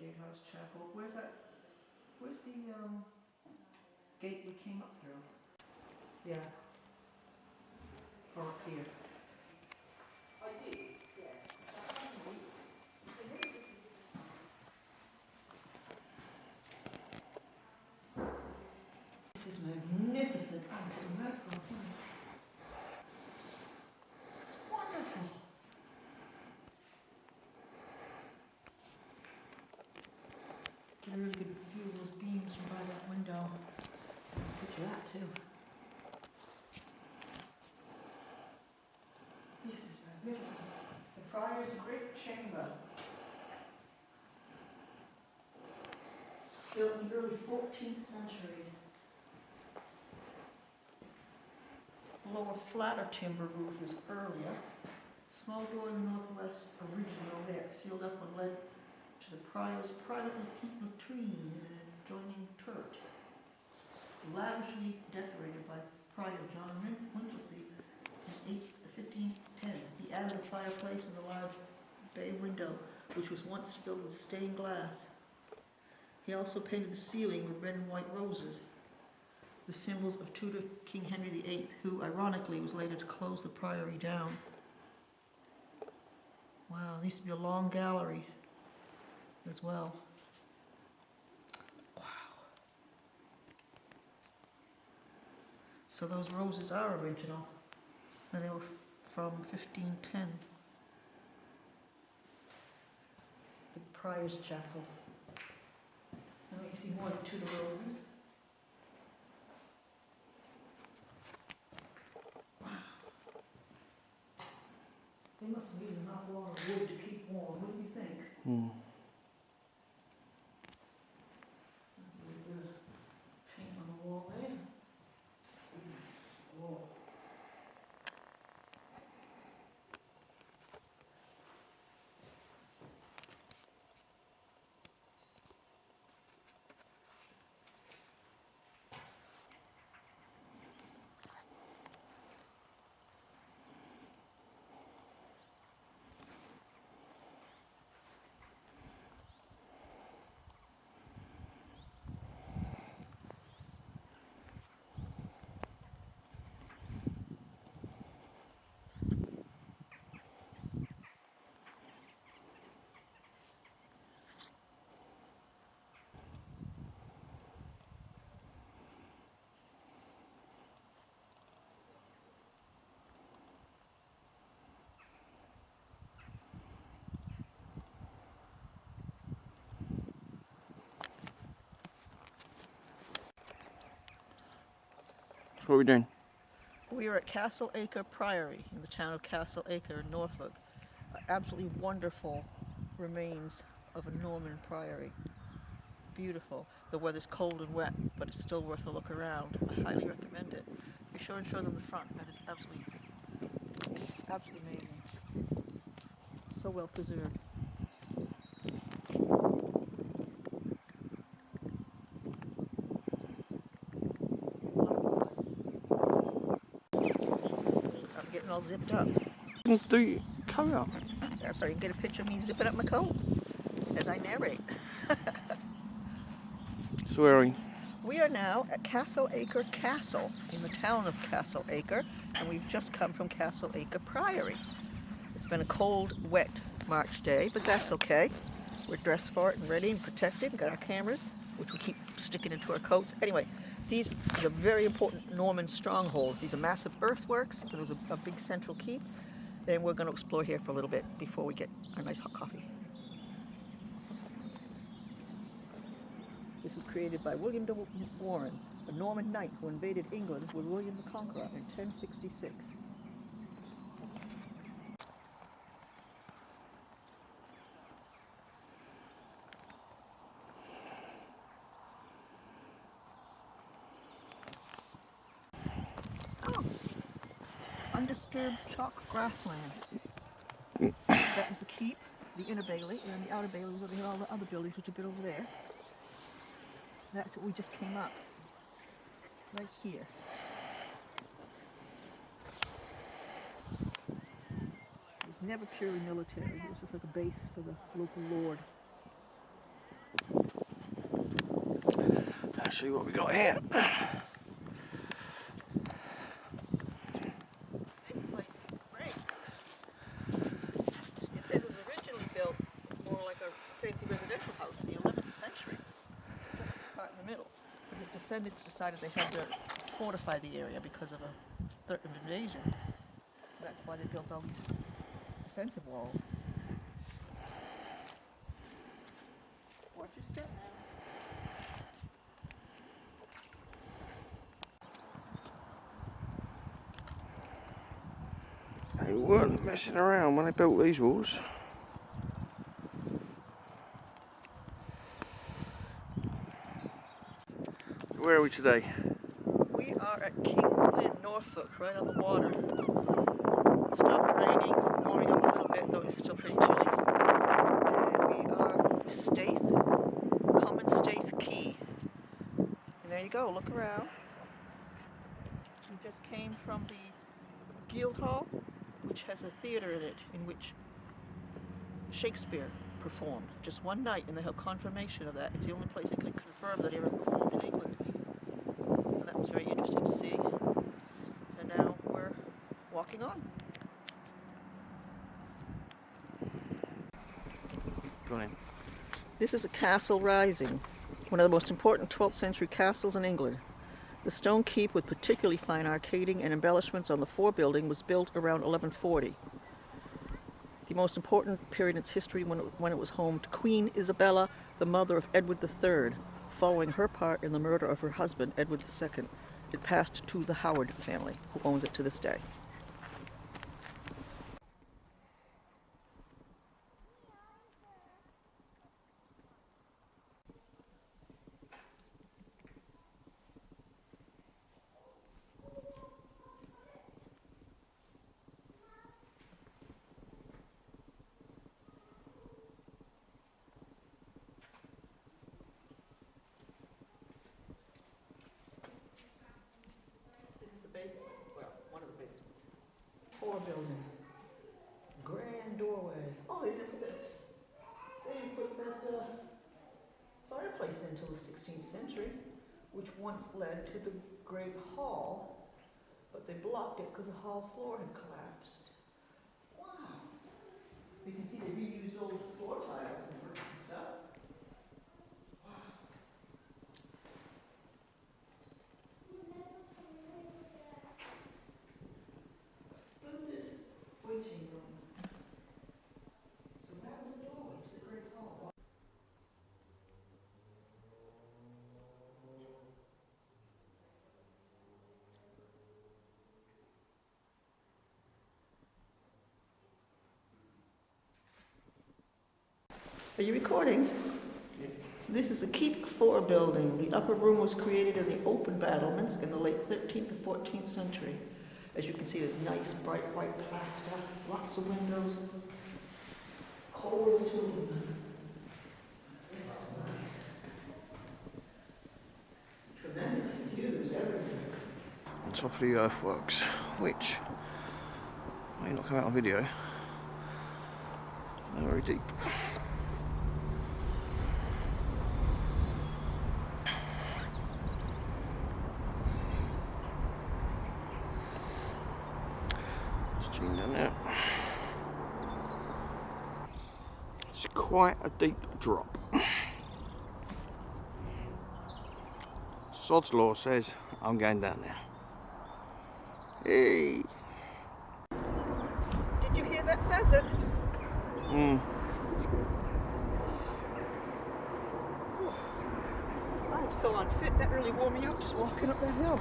Gatehouse Chapel. Where's that? Where's the gate we came up through? Yeah. Or up here. I did, yes. This is magnificent. Oh, the mask on. It's wonderful. Get a really good view of those beams from by that window. Picture that too. This is magnificent. The Prior's Great Chamber. Built in the early 14th century. Lower flatter timber roof is earlier. Small door in the northwest, original there, sealed up and led to the Prior's private latrine and adjoining turret. Lavishly decorated by Prior John Winchelsea in 1510. He added a fireplace and a large bay window, which was once filled with stained glass. He also painted the ceiling with red and white roses, the symbols of Tudor King Henry VIII, who, ironically, was later to close the priory down. Wow, there used to be a long gallery as well. Wow. So those roses are original, and they were from 1510. The Prior's Chapel. Now you can see more of the Tudor roses. Wow. They must have needed an awful lot of wood to keep warm, wouldn't you think? Mm. That's a really good paint on the wall there. Oh. What are we doing? We are at Castle Acre Priory in the town of Castle Acre in Norfolk. Absolutely wonderful remains of a Norman priory. Beautiful. The weather's cold and wet, but it's still worth a look around. I highly recommend it. Be sure and show them the front. That is absolutely amazing. So well preserved. I'm getting all zipped up. Do you carry on? That's right, you can get a picture of me zipping up my coat as I narrate. So where are we? We are now at Castle Acre Castle in the town of Castle Acre, and we've just come from Castle Acre Priory. It's been a cold, wet March day, but that's okay. We're dressed for it and ready and protected. We've got our cameras, which we keep sticking into our coats. Anyway, these is a very important Norman stronghold. These are massive earthworks. There was a big central keep, and we're going to explore here for a little bit before we get our nice hot coffee. This was created by William de Warren, a Norman knight who invaded England with William the Conqueror in 1066. Oh, undisturbed chalk grassland. That was the keep, the inner bailey, and then the outer bailey where they had all the other buildings, which are a bit over there. That's what we just came up, right here. It was never purely military. It was just like a base for the local lord. see what we got here. This place is great. It says it was originally built more like a fancy residential house, the 11th century. That's this part in the middle. But his descendants decided they had to fortify the area because of a threat of invasion. That's why they built all these defensive walls. Watch your step now. They weren't messing around when they built these walls. Where are we today? We are at King's Lynn, Norfolk, right on the water. It stopped raining, warming up a little bit, though it's still pretty chilly. And we are Staith, Common Staith Quay. And there you go, look around. We just came from the Guildhall, which has a theatre in it, in which Shakespeare performed. Just one night, and they have confirmation of that. It's the only place they can confirm that he ever performed in England. And that was very interesting to see. And now we're walking on. Go on in. This is a castle rising, one of the most important 12th century castles in England. The stone keep with particularly fine arcading and embellishments on the forebuilding was built around 1140. The most important period in its history when it was home to Queen Isabella, the mother of Edward III, following her part in the murder of her husband, Edward II. It passed to the Howard family, who owns it to this day. Basement, well, one of the basements. Forebuilding. Grand doorway. Oh, they didn't put that fireplace in until the 16th century, which once led to the Great Hall, but they blocked it because the hall floor had collapsed. Wow. You can see they reused old floor tiles and bricks and stuff. Waiting room. So that was the doorway to the Great Hall. Are you recording? Yeah. This is the Keep 4 building. The upper room was created in the open battlements in the late 13th and 14th century. As you can see, there's nice, bright white plaster, lots of windows, cozy too. Nice. Tremendous views everywhere. On top of the earthworks, which may not come out on video. They're very deep. Down there. It's quite a deep drop. Sod's law says I'm going down there. Hey! Did you hear that pheasant? I'm so unfit, that really wore me out just walking up that hill.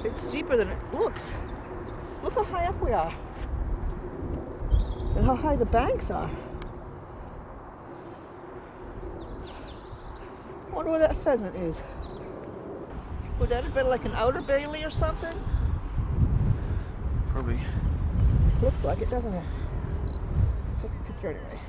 It's steeper than it looks. Look how high up we are. And how high the banks are. I wonder where that pheasant is. Would that have been like an outer bailey or something? Probably. Looks like it, doesn't it? Take a picture anyway.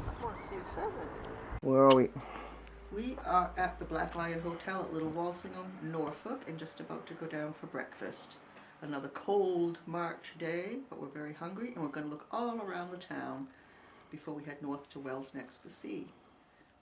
I want to see the pheasant. Where are we? We are at the Black Lion Hotel at Little Walsingham, Norfolk, and just about to go down for breakfast. Another cold March day, but we're very hungry and we're going to look all around the town before we head north to Wells next to sea.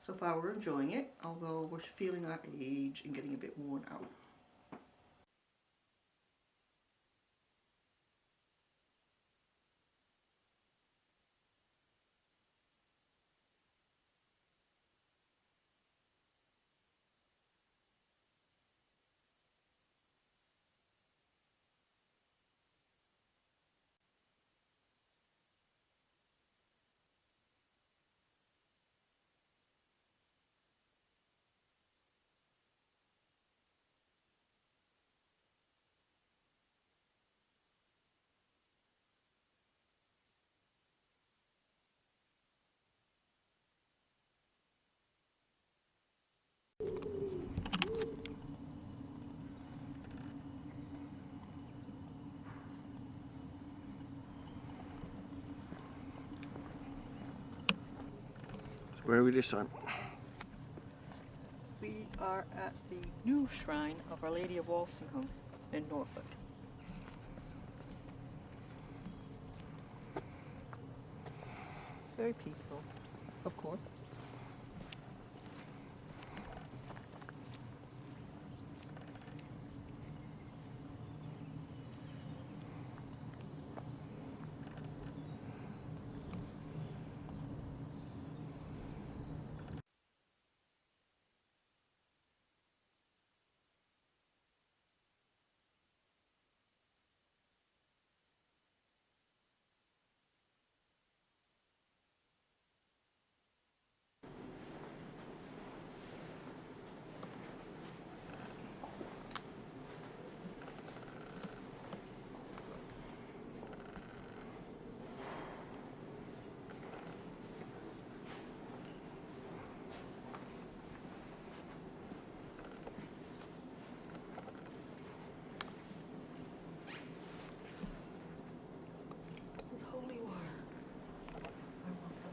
So far we're enjoying it, although we're feeling our age and getting a bit worn out. Where are we this time? We are at the new shrine of Our Lady of Walsingham in Norfolk. Very peaceful, of course. It's holy water. I want some.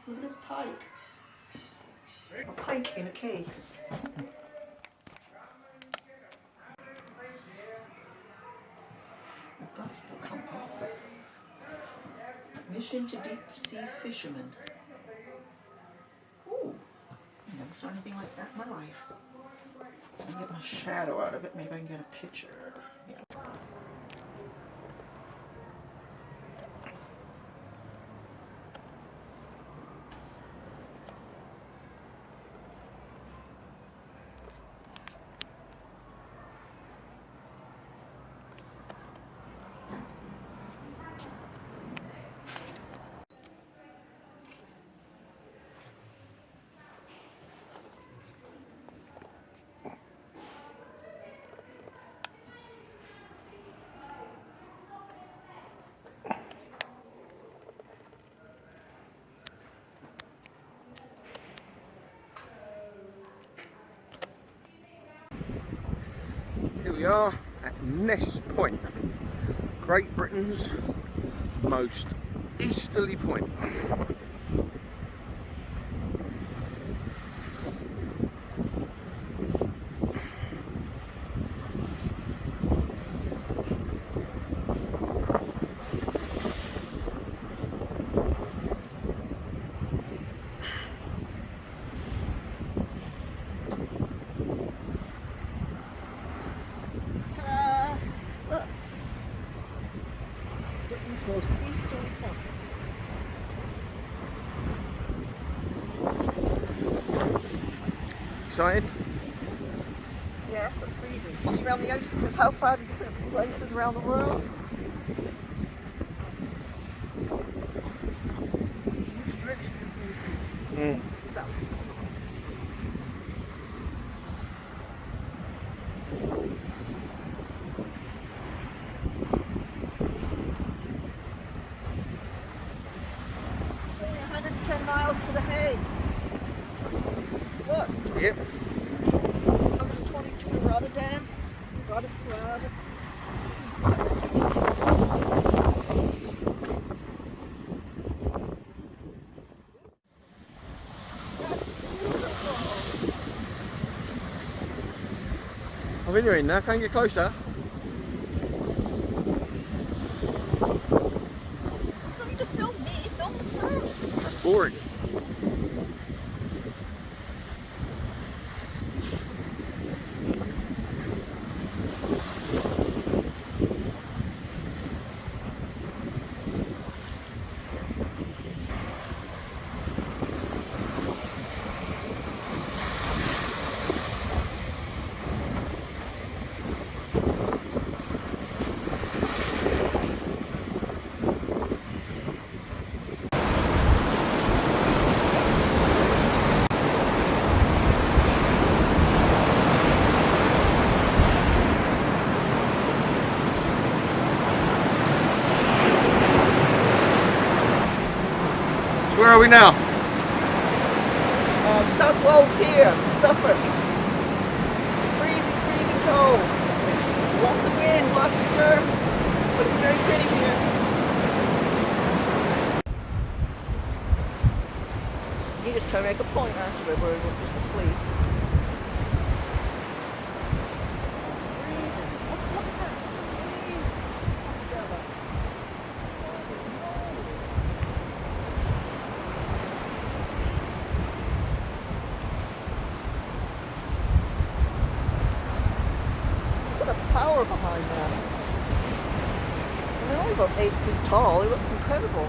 Look at this pike. A pike in a case. A gospel compass. Mission to deep sea fishermen. Ooh, I never saw anything like that in my life. I'll get my shadow out of it. Maybe I can get a picture. Yeah. Here we are at Ness Point, Great Britain's most easterly point. Excited? Yes, but freezing. You see around the ice it says how far to different places around the world. South. Yep. 122 Rotterdam. Rotterdam. I'm videoing now, can you get closer? You don't need to film me, film the surf. That's boring. Where are we now? Southwell Pier, Suffolk. Freezing, freezing cold. Lots of wind, lots of surf, but it's very pretty here. You just try to make a point after it, where it was just a fleece. It's freezing. Look at that. Waves. Together. Look at the power behind that. And they're only about 8 feet tall. They look incredible.